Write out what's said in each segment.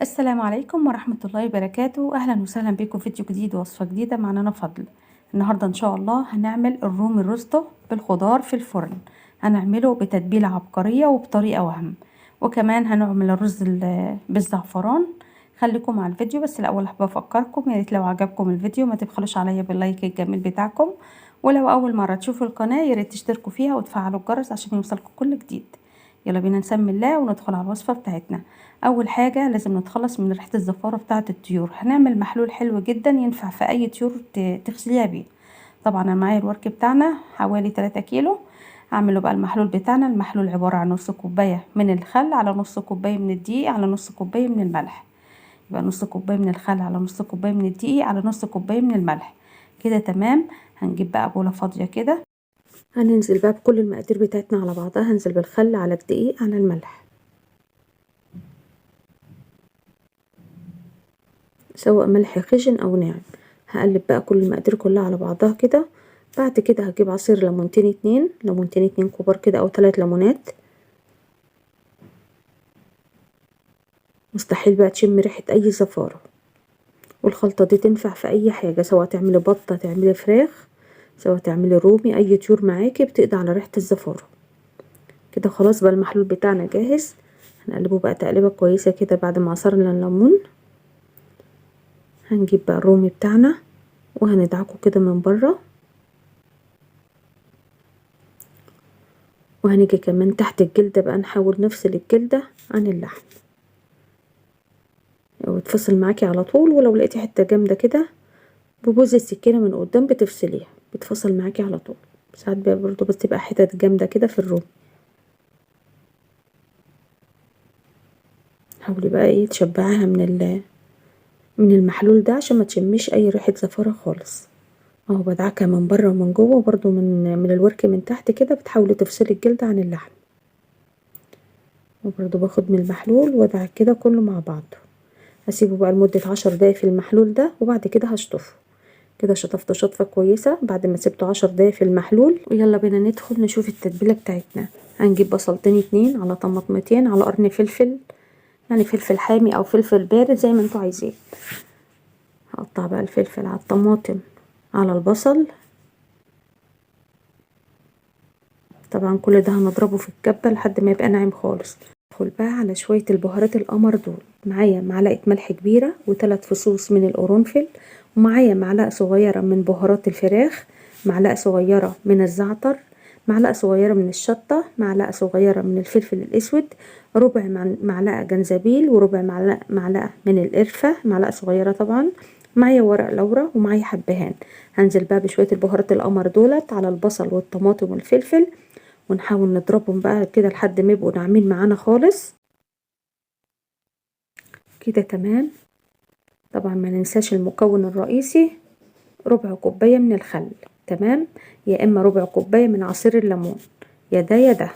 السلام عليكم ورحمة الله وبركاته. أهلا وسهلا بكم في فيديو جديد ووصفة جديدة معنا أنا فضل. النهاردة إن شاء الله هنعمل الرومي الروستو بالخضار في الفرن. هنعمله بتتبيلة عبقرية وبطريقة وهم، وكمان هنعمل الرز بالزعفران. خليكم مع الفيديو، بس الأول حابة أفكركم يا ريت لو عجبكم الفيديو ما تبخلوش عليا باللايك الجميل بتاعكم، ولو أول مرة تشوفوا القناة يا ريت تشتركوا فيها وتفعلوا الجرس عشان يوصلكم كل جديد. يلا بينا نسمي الله وندخل على الوصفة بتاعتنا. اول حاجة لازم نتخلص من ريحة الزفارة بتاعة الطيور. هنعمل محلول حلو جدا ينفع في اي طيور تغسليها بيه. طبعا انا معايا الورك بتاعنا حوالي 3 كيلو. هعمله بقى المحلول بتاعنا. المحلول عبارة عن نص كوباية من الخل على نص كوباية من الدقيق على نص كوباية من الملح. يبقى نص كوباية من الخل على نص كوباية من الدقيق على نص كوباية من الملح. كده تمام. هنجيب بقى بولة فاضية كده، هننزل بقى بكل المقادير بتاعتنا على بعضها. هنزل بالخل على الدقيق على الملح، سواء ملح خشن او ناعم. هقلب بقى كل المقادير كلها على بعضها كده. بعد كده هجيب عصير ليمونتين اتنين كبار كده او 3 ليمونات. مستحيل بقى تشم ريحة اي زفارة. والخلطة دي تنفع في اي حاجة، سواء تعملي بطة تعملي فراخ سواء تعملي رومي، اي طيور معاكي بتقضي على ريحة الزفارة. كده خلاص بقى المحلول بتاعنا جاهز. هنقلبه بقى تقليبة كويسة كده. بعد ما عصرنا الليمون هنجيب بقى الرومي بتاعنا وهندعكه كده من بره، وهنيجي كمان تحت الجلدة بقى نحاول نفصل الجلدة عن اللحم وتفصل معاكي على طول. ولو لقيتي حتة جامدة كده ببوز السكينة من قدام بتفصليها، بتفصل معاكي على طول. ساعات بقى برضو بس تبقى حتت جامدة كده في الروم. حاولي بقى ايه تشبعيها من المحلول ده عشان ما تشميش اي ريحة زفارة خالص. اهو بدعكها من بره ومن جوه، وبرضو من الورك من تحت كده بتحاولي تفصلي الجلد عن اللحم. وبرضو باخد من المحلول وادعك كده كله مع بعضه. هسيبه بقى لمدة 10 دقايق في المحلول ده، وبعد كده هشطفه. كده شطفته شطفة كويسة بعد ما سبته 10 دقايق في المحلول. ويلا بينا ندخل نشوف التتبيلة بتاعتنا. هنجيب بصلتين 2 على طماطمتين على قرن فلفل، يعني فلفل حامي او فلفل بارد زي ما انتوا عايزين. هقطع بقى الفلفل على الطماطم على البصل. طبعا كل ده هنضربه في الكبة لحد ما يبقى ناعم خالص. ندخل بقى على شوية البهارات القمر دول. معايا معلقة ملح كبيرة و3 فصوص من القرنفل، ومعايا معلقة صغيرة من بهارات الفراخ، معلقة صغيرة من الزعتر، معلقة صغيرة من الشطة، معلقة صغيرة من الفلفل الأسود، ربع معلقة جنزبيل، وربع معلقة من القرفة، معلقة صغيرة طبعا. معايا ورق لورا ومعايا حبهان. هنزل بقى بشوية البهارات القمر دولت على البصل والطماطم والفلفل، ونحاول نضربهم بقى كده لحد ما يبقوا ناعمين معانا خالص. كده تمام. طبعا ما ننساش المكون الرئيسي، ربع كوباية من الخل. تمام. يا اما ربع كوباية من عصير الليمون، يا ده يا ده.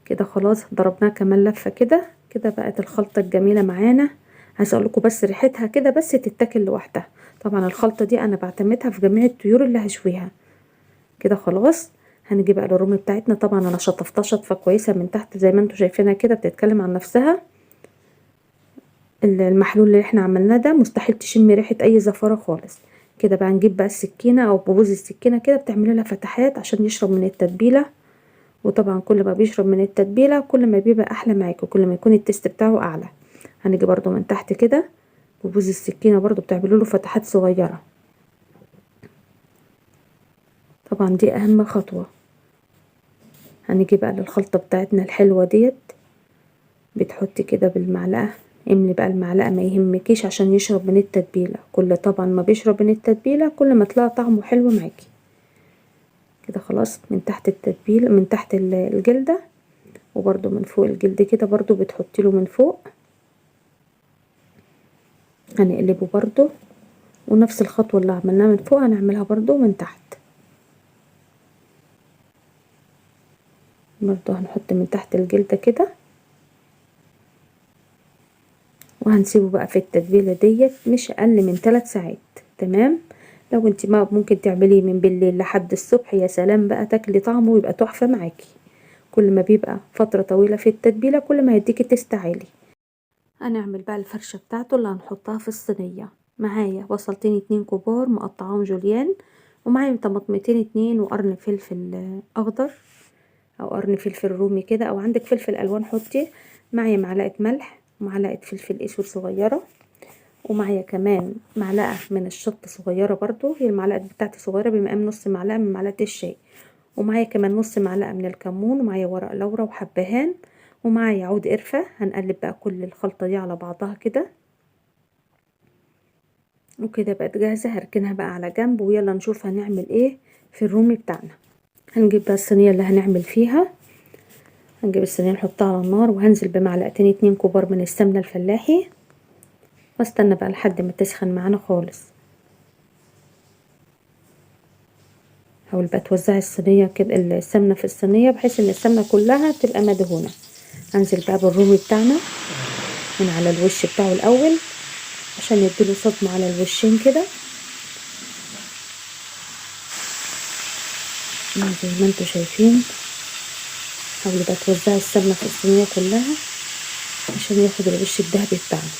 كده خلاص ضربناها كمان لفة كده. كده بقت الخلطة الجميلة معانا. عايزه اقول لكم بس ريحتها كده بس تتاكل لوحدها. طبعا الخلطة دي انا بعتمدها في جميع الطيور اللي هشويها. كده خلاص. هنجي بقى للرومي بتاعتنا. طبعا انا شطفتها شطفة كويسة من تحت زي ما انتوا شايفينها كده بتتكلم عن نفسها. المحلول اللي احنا عملناه ده مستحيل تشمي ريحة اي زفارة خالص. كده بقى نجيب بقى السكينة او ببوز السكينة كده بتعملي لها فتحات عشان يشرب من التتبيلة. وطبعا كل ما بيشرب من التتبيلة كل ما بيبقى احلى معاكي وكل ما يكون التست بتاعه اعلى. هنيجي برضو من تحت كده ببوز السكينة برضو بتعملوا له فتحات صغيرة. طبعا دي اهم خطوة. هنيجي بقى للخلطة بتاعتنا الحلوة ديت. بتحطي كده بالمعلقة، املي بقى المعلقة ما يهمكيش عشان يشرب من التتبيلة. كل طبعا ما بيشرب من التتبيلة كل ما تلاقي طعمه حلو معاكي. كده خلاص من تحت التتبيلة من تحت الجلدة، وبرده من فوق الجلد كده برده بتحطي له من فوق. هنقلبه برده، ونفس الخطوة اللي عملناها من فوق هنعملها برده من تحت. برده هنحط من تحت الجلدة كده، وهنسيبه بقى في التتبيلة ديت مش اقل من 3 ساعات. تمام. لو انت ما ممكن تعمليه من بالليل لحد الصبح يا سلام بقى، تاكلي طعمه ويبقى تحفة معاكي. كل ما بيبقى فترة طويلة في التتبيلة كل ما يديكي تست عالي. هنعمل بقى الفرشة بتاعته اللي هنحطها في الصينية. معايا بصلتين 2 كبار مقطعاهم جوليان، ومعايا طماطمتين 2 وقرن فلفل اخضر او قرن فلفل رومي كده، او عندك فلفل الوان حطي. معايا معلقة ملح ومعلقة فلفل اسود صغيرة، ومعايا كمان معلقة من الشطة صغيرة برضو، هي المعلقة بتاعتي صغيرة بمقام نص معلقة من معلقة الشاي. ومعايا كمان نص معلقة من الكمون، ومعايا ورق لورا وحبهان، ومعايا عود قرفة. هنقلب بقى كل الخلطة دي على بعضها كده، وكده بقت جاهزة. هركنها بقى على جنب، ويلا نشوف هنعمل ايه في الرومي بتاعنا. هنجيب بقى الصينية اللي هنعمل فيها، هنجيب الصينية نحطها على النار، وهنزل بمعلقتين 2 كبار من السمنة الفلاحي، واستنى بقى لحد ما تسخن معانا خالص. حاول بقى توزعي الصينية كده السمنة في الصينية بحيث ان السمنة كلها تبقى مدهونة. هنزل بقى بالرومي بتاعنا من على الوش بتاعه الاول عشان يديله صدمة على الوشين كده، زي ما انتوا شايفين. حاولي بقى توزعي السمنة في الصينية كلها عشان ياخد الوش الدهبي بتاعنا.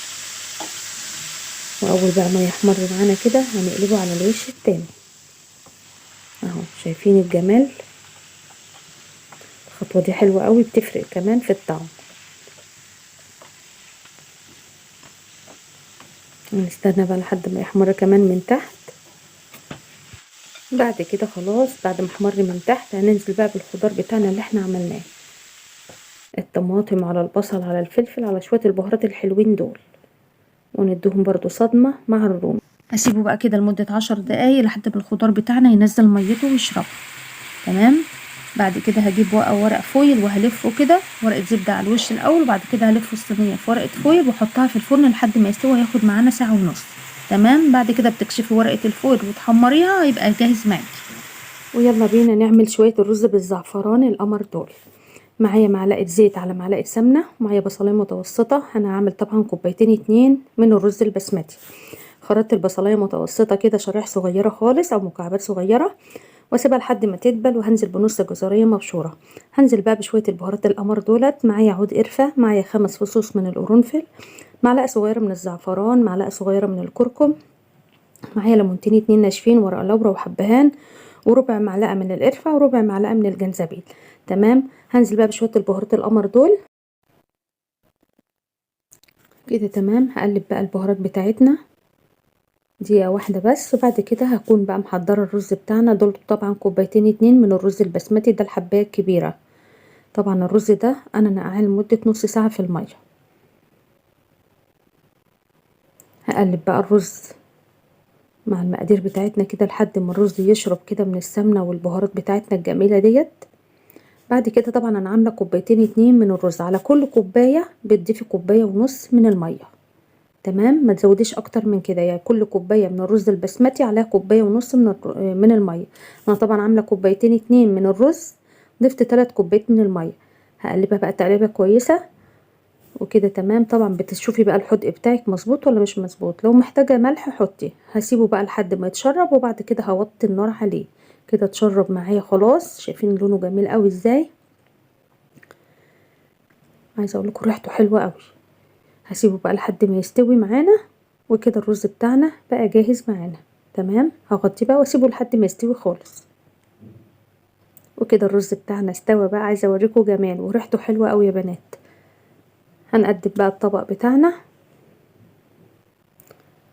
واول بقى ما يحمر معانا كده هنقلبه على الوش التاني اهو. شايفين الجمال؟ الخطوة دي حلوة قوي، بتفرق كمان في الطعم. ونستنى بقى لحد ما يحمر كمان من تحت. بعد كده خلاص، بعد ما احمر من تحت هننزل بقى بالخضار بتاعنا اللي احنا عملناه، الطماطم على البصل على الفلفل على شوية البهارات الحلوين دول، ونديهم برضو صدمة مع الروم. هسيبه بقى كده لمدة 10 دقايق لحد ما الخضار بتاعنا ينزل ميته ويشرب. تمام. بعد كده هجيب ورق فويل وهلفه كده، ورقة زبدة على الوش الاول، وبعد كده هلف الصينية في ورقة فويل واحطها في الفرن لحد ما يستوي، هياخد معانا ساعة ونص. تمام. بعد كده بتكشفي ورقة الفويل وتحمريها يبقى جاهز معاكي. ويلا بينا نعمل شوية الرز بالزعفران القمر دول. معايا معلقة زيت على معلقة سمنة، ومعايا بصلاية متوسطة. انا هعمل طبعا كوبايتين 2 من الرز البسمتي. خرطت البصلاية متوسطة كده شرايح صغيرة خالص او مكعبات صغيرة، واسيبها لحد ما تدبل، وهنزل بنص جزرية مبشورة. هنزل بقى بشوية البهارات القمر دولت. معايا عود قرفة، معايا 5 فصوص من القرنفل، معلقة صغيرة من الزعفران، معلقة صغيرة من الكركم، معايا ليمونتين 2 ناشفين، ورق لورا وحبهان، وربع معلقة من القرفة، وربع معلقة من الجنزبيل. تمام. هنزل بقى بشوية البهارات القمر دول كده. تمام. هقلب بقى البهارات بتاعتنا دقيقة واحدة بس، وبعد كده هكون بقى محضرة الرز بتاعنا. دول طبعا كوبايتين 2 من الرز البسمتي، ده الحباية الكبيرة. طبعا الرز ده انا نقعاه لمدة نص ساعة في المية. هقلب بقى الرز مع المقادير بتاعتنا كده لحد ما الرز يشرب كده من السمنة والبهارات بتاعتنا الجميلة ديت. بعد كده طبعا انا عاملة كوبايتين 2 من الرز، على كل كوباية بتضيفي كوباية ونص من المية. تمام. ما تزوديش اكتر من كده، يعني كل كوبايه من الرز البسمتي عليها كوبايه ونص من الميه. انا طبعا عامله كوبايتين 2 من الرز، ضفت 3 كوبايات من الميه. هقلبها بقى تقليبه كويسه وكده. تمام. طبعا بتشوفي بقى الحدق بتاعك مظبوط ولا مش مظبوط، لو محتاجه ملح حطي. هسيبه بقى لحد ما يتشرب، وبعد كده هوطي النار عليه كده. اتشرب معايا خلاص. شايفين لونه جميل قوي ازاي؟ عايزه اقول لكم ريحته حلوه قوي. هسيبه بقى لحد ما يستوي معانا، وكده الرز بتاعنا بقى جاهز معانا. تمام. هغطيه بقى واسيبه لحد ما يستوي خالص. وكده الرز بتاعنا استوى بقى. عايزه اوريكم جمال وريحته حلوه قوي يا بنات. هنقدم بقى الطبق بتاعنا،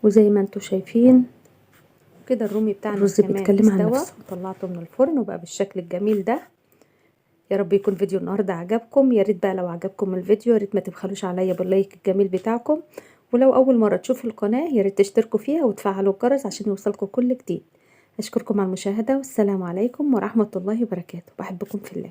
وزي ما انتم شايفين كده الرومي بتاعنا الرز بيتكلم عن نفسه. طلعته من الفرن وبقى بالشكل الجميل ده. يا رب يكون فيديو النهارده عجبكم. يا ريت بقى لو عجبكم الفيديو يا ريت ما تبخلوش عليا باللايك الجميل بتاعكم، ولو اول مره تشوفوا القناه يا ريت تشتركوا فيها وتفعلوا الجرس عشان يوصلكم كل جديد. اشكركم على المشاهده، والسلام عليكم ورحمه الله وبركاته. بحبكم في الله.